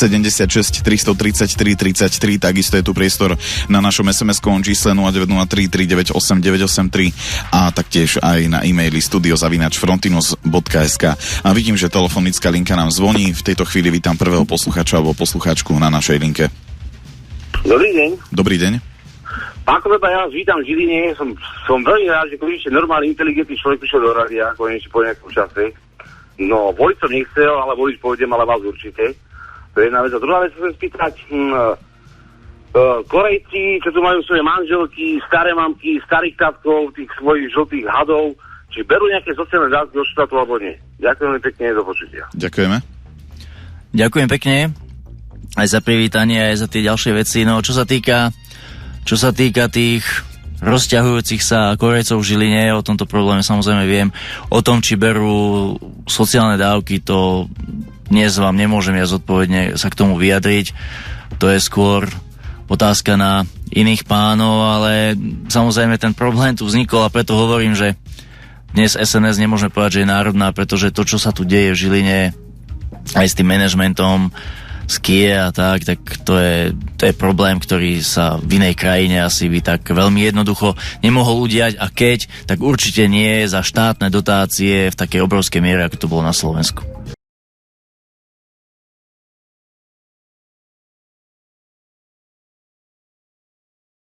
76 333 33, takisto je tu priestor na našom SMS-kovom čísle 0903 398 983 a taktiež aj na e-maili studio@frontinus.sk. A vidím, že telefonická linka nám zvoní. V tejto chvíli vítam prvého poslucháča alebo poslucháčku na našej linke. Dobrý deň. Dobrý deň. Pán Koleba, ja vás vítam v Žiline. Som veľmi rád, že konečne normálny, inteligentný človek prišiel do rádia, konečne po nejakom čase. No, voliť som nechcel, ale voliť pôjdem, ale vás určite. To je jedna vec. A druhá vec sa chcem spýtať, Korejci, čo tu majú svoje manželky, staré mamky, starých tatkov, tých svojich žltých hadov, či berú nejaké sociálne dávky od štátu, alebo nie. Ďakujem pekne, do počutia. Ďakujeme. Ďakujem pekne aj za privítanie, aj za tie ďalšie veci. No, čo sa týka tých rozťahujúcich sa Korejcov v Žiline, o tomto probléme samozrejme viem. O tom, či berú sociálne dávky, to dnes vám nemôžem ja zodpovedne sa k tomu vyjadriť. To je skôr otázka na iných pánov, ale samozrejme ten problém tu vznikol a preto hovorím, že dnes SNS nemôžeme povedať, že je národná, pretože to, čo sa tu deje v Žiline aj s tým manažmentom z KIE a tak to je problém, ktorý sa v inej krajine asi by tak veľmi jednoducho nemohol udiať a keď, tak určite nie za štátne dotácie v takej obrovskej miere, ako to bolo na Slovensku.